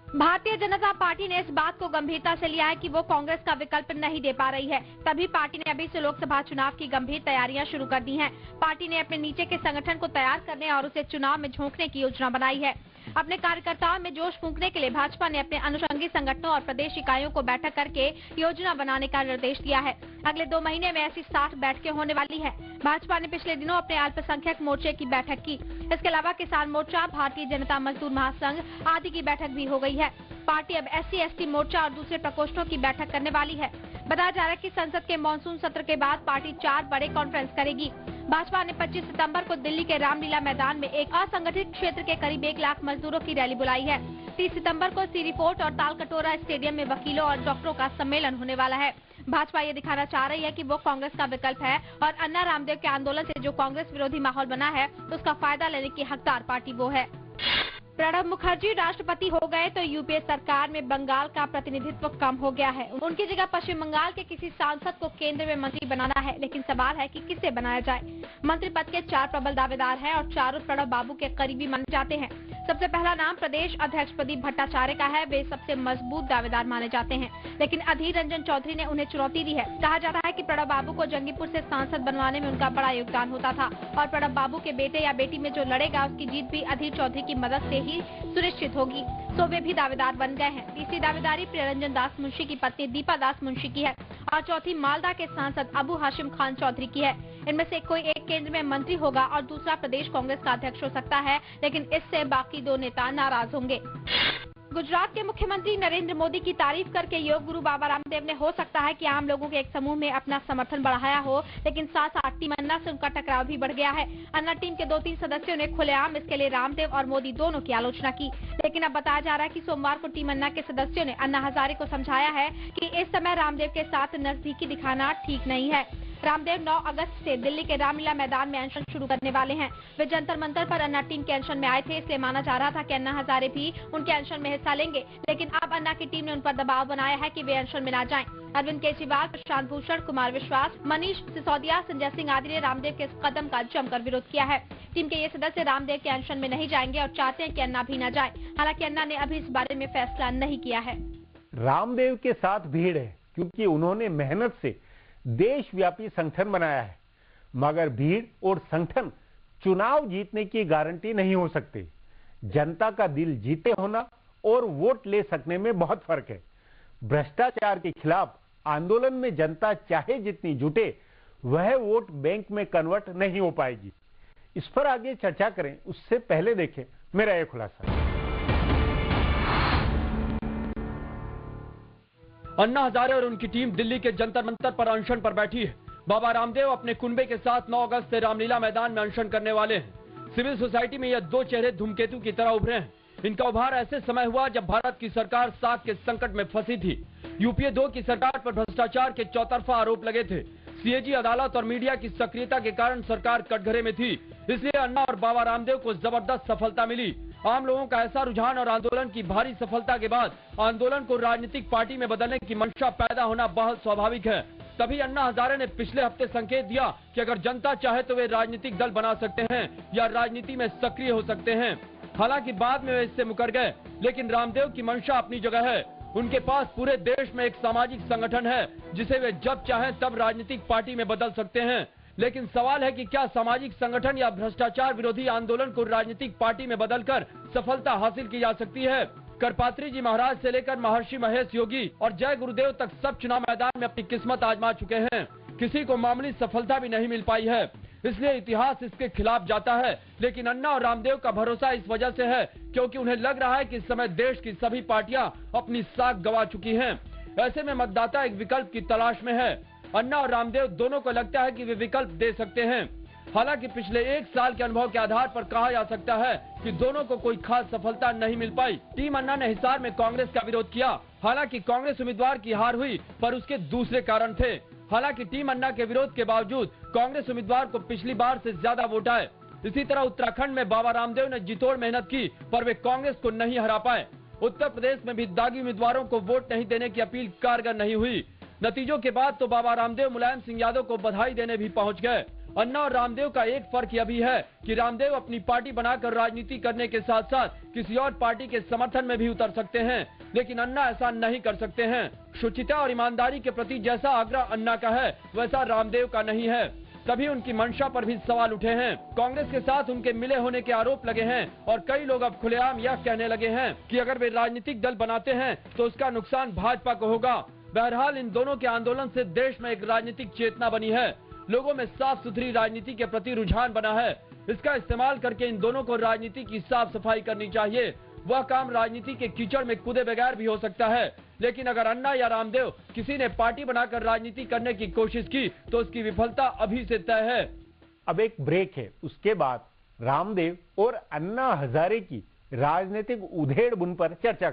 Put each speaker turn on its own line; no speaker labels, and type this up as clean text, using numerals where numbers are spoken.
Bharatiya Janata party ने इस बात को गंभीरता से लिया है कि वो कांग्रेस का विकल्प नहीं दे पा रही है। तभी पार्टी ने अभी से लोकसभा चुनाव की गंभीर तैयारियां शुरू कर दी हैं। पार्टी ने अपने नीचे के संगठन को तैयार करने और उसे चुनाव में झोंकने की योजना बनाई है। अपने कार्यकर्ताओं में जोश फूंकने के लिए भाजपा ने अपने अनुषंगी संगठनों और प्रदेश इकाइयों को बैठक करके योजना बनाने का निर्देश दिया है। अगले 2 महीने में ऐसी 60 बैठकें होने वाली है। भाजपा ने पिछले दिनों अपने अल्पसंख्यक मोर्चे की बैठक की। इसके अलावा किसान मोर्चा, भारतीय जनता मजदूर महासंघ आदि की बैठक भी हो गई है। पार्टी अब SC/ST मोर्चा और दूसरे प्रकोष्ठों की बैठक करने वाली है। बताया जा रहा है कि संसद के मानसून सत्र के बाद पार्टी 4 बड़े कॉन्फ्रेंस करेगी। भाजपा ने 25 सितंबर को दिल्ली के रामलीला मैदान में एक असंगठित क्षेत्र के करीब 1 लाख मजदूरों की रैली बुलाई है। 30 सितंबर को सीरी फोर्ट और तालकटोरा स्टेडियम में वकीलों और डॉक्टरों का सम्मेलन होने वाला है। भाजपा ये दिखाना चाह रही है कि वो कांग्रेस का विकल्प है और अन्ना रामदेव के आंदोलन से जो कांग्रेस विरोधी माहौल बना है उसका फायदा लेने की हकदार पार्टी वो है। प्रणब मुखर्जी राष्ट्रपति हो गए तो यूपीए सरकार में बंगाल का प्रतिनिधित्व कम हो गया है। उनकी जगह पश्चिम बंगाल के किसी सांसद को केंद्र में मंत्री बनाना है, लेकिन सवाल है कि किसे बनाया जाए। मंत्री पद के 4 प्रबल दावेदार हैं और चारों प्रणब बाबू के करीबी माने जाते हैं। सबसे पहला नाम प्रदेश अध्यक्ष प्रदीप भट्टाचार्य का है। वे सबसे मजबूत दावेदार माने जाते हैं, लेकिन अधीर रंजन चौधरी ने उन्हें चुनौती दी है। कहा जाता है कि प्रणब बाबू को जंगीपुर से सांसद बनवाने में उनका बड़ा योगदान होता था और प्रणब बाबू के बेटे या बेटी में जो लड़ेगा उसकी जीत भी अधीर चौधरी की मदद से ही सुनिश्चित होगी। सो वे भी दावेदार बन गए हैं। तीसरी दावेदारी प्रियरंजन दास मुंशी की पत्नी दीपा दास मुंशी की है और चौथी मालदा के सांसद अबू हाशिम खान चौधरी की है। इनमें से कोई एक केंद्र में मंत्री होगा और दूसरा प्रदेश कांग्रेस का अध्यक्ष हो सकता है, लेकिन इससे बाकी 2 नेता नाराज होंगे। गुजरात के मुख्यमंत्री नरेंद्र मोदी की तारीफ करके योग गुरु बाबा रामदेव ने हो सकता है कि आम लोगों के एक समूह में अपना समर्थन बढ़ाया हो, लेकिन साथ साथ टीम अन्ना से उनका टकराव भी बढ़ गया है। अन्ना टीम के 2-3 सदस्यों ने खुलेआम इसके लिए रामदेव और मोदी दोनों की आलोचना की, लेकिन अब बताया जा रहा है कि सोमवार को टीम अन्ना के सदस्यों ने अन्ना हजारे को समझाया है कि इस समय रामदेव के साथ नजदीकी दिखाना ठीक नहीं है। रामदेव 9 अगस्त से दिल्ली के रामलीला मैदान में अनशन शुरू करने वाले हैं। वे जंतर मंतर पर अन्ना टीम के अनशन में आए थे, इसलिए माना जा रहा था कि अन्ना हजारे भी उनके अनशन में हिस्सा लेंगे, लेकिन अब अन्ना की टीम ने उन पर दबाव बनाया है कि वे अनशन में न जाएं। अरविंद केजरीवाल, प्रशांत भूषण, कुमार विश्वास, मनीष सिसोदिया, संजय सिंह आदि ने रामदेव के इस कदम का जमकर विरोध किया है। टीम के ये सदस्य रामदेव के अनशन में नहीं जाएंगे और चाहते हैं कि अन्ना भी न जाए। हालांकि अन्ना ने अभी इस बारे में फैसला नहीं किया है।
रामदेव के साथ भीड़ है क्योंकि उन्होंने मेहनत से देशव्यापी संगठन बनाया है, मगर भीड़ और संगठन चुनाव जीतने की गारंटी नहीं हो सकते। जनता का दिल जीते होना और वोट ले सकने में बहुत फर्क है। भ्रष्टाचार के खिलाफ आंदोलन में जनता चाहे जितनी जुटे, वह वोट बैंक में कन्वर्ट नहीं हो पाएगी। इस पर आगे चर्चा करें उससे पहले देखें मेरा यह खुलासा।
अन्ना हजारे और उनकी टीम दिल्ली के जंतर मंतर पर अनशन पर बैठी है। बाबा रामदेव अपने कुनबे के साथ 9 अगस्त से रामलीला मैदान में अनशन करने वाले हैं। सिविल सोसाइटी में यह 2 चेहरे धूमकेतु की तरह उभरे हैं। इनका उभार ऐसे समय हुआ जब भारत की सरकार साख के संकट में फंसी थी। यूपीए 2 की सरकार पर भ्रष्टाचार के चौतरफा आरोप लगे थे। सीएजी अदालत और मीडिया की सक्रियता के कारण सरकार कटघरे में थी, इसलिए अन्ना और बाबा रामदेव को जबरदस्त सफलता मिली। आम लोगों का ऐसा रुझान और आंदोलन की भारी सफलता के बाद आंदोलन को राजनीतिक पार्टी में बदलने की मंशा पैदा होना बहुत स्वाभाविक है। तभी अन्ना हजारे ने पिछले हफ्ते संकेत दिया कि अगर जनता चाहे तो वे राजनीतिक दल बना सकते हैं या राजनीति में सक्रिय हो सकते हैं। हालांकि बाद में वे इससे मुकर गए, लेकिन रामदेव की मंशा अपनी जगह है। उनके पास पूरे देश में एक सामाजिक संगठन है जिसे वे जब चाहें तब राजनीतिक पार्टी में बदल सकते हैं। लेकिन सवाल है कि क्या सामाजिक संगठन या भ्रष्टाचार विरोधी आंदोलन को राजनीतिक पार्टी में बदलकर सफलता हासिल की जा सकती है? करपात्री जी महाराज से लेकर महर्षि महेश योगी और जय गुरुदेव तक सब चुनाव मैदान में अपनी किस्मत आजमा चुके हैं। किसी को मामूली सफलता भी नहीं मिल पाई है, इसलिए इतिहास इसके खिलाफ जाता है। लेकिन अन्ना और रामदेव का भरोसा इस वजह से है क्योंकि उन्हें लग रहा है कि इस समय देश की सभी पार्टियां अपनी साख गंवा चुकी हैं। ऐसे में मतदाता एक विकल्प की तलाश में है। अन्ना और रामदेव दोनों को लगता है कि वे विकल्प दे सकते हैं। हालांकि पिछले 1 साल के अनुभव के आधार पर कहा जा सकता है कि दोनों को कोई खास सफलता नहीं मिल पाई। टीम अन्ना ने हिसार में कांग्रेस का विरोध किया। हालांकि कांग्रेस उम्मीदवार की हार हुई, पर उसके दूसरे कारण थे। हालांकि टीम अन्ना के विरोध के बावजूद कांग्रेस उम्मीदवार को पिछली बार से ज्यादा वोट आए। इसी तरह उत्तराखंड में बाबा रामदेव ने जितोड़ मेहनत की, पर वे कांग्रेस को नहीं हरा पाए। उत्तर प्रदेश में भी दागी उम्मीदवारों को वोट नहीं देने की अपील कारगर नहीं हुई। नतीजों के बाद तो बाबा रामदेव मुलायम सिंह यादव को बधाई देने भी पहुंच गए। अन्ना और रामदेव का एक फर्क यह भी है कि रामदेव अपनी पार्टी बनाकर राजनीति करने के साथ साथ किसी और पार्टी के समर्थन में भी उतर सकते हैं, लेकिन अन्ना ऐसा नहीं कर सकते हैं। शुचिता और ईमानदारी के प्रति जैसा आग्रह अन्ना का है वैसा रामदेव का नहीं है। तभी उनकी मंशा पर भी सवाल उठे हैं। कांग्रेस के साथ उनके मिले होने के आरोप लगे हैं और कई लोग अब खुलेआम यह कहने लगे हैं कि अगर वे राजनीतिक दल बनाते हैं तो उसका नुकसान भाजपा को होगा। बहरहाल इन दोनों के आंदोलन से देश में एक राजनीतिक चेतना बनी है। लोगों में साफ सुथरी राजनीति के प्रति रुझान बना है। इसका इस्तेमाल करके इन दोनों को राजनीति की साफ सफाई करनी चाहिए। वह काम राजनीति के कीचड़ में कूदे बगैर भी हो सकता है, लेकिन अगर अन्ना या रामदेव किसी ने पार्टी बनाकर राजनीति करने की कोशिश की तो उसकी विफलता अभी से तय है।
अब एक ब्रेक है, उसके बाद रामदेव और अन्ना हजारे की राजनीतिक उधेड़ बुन पर चर्चा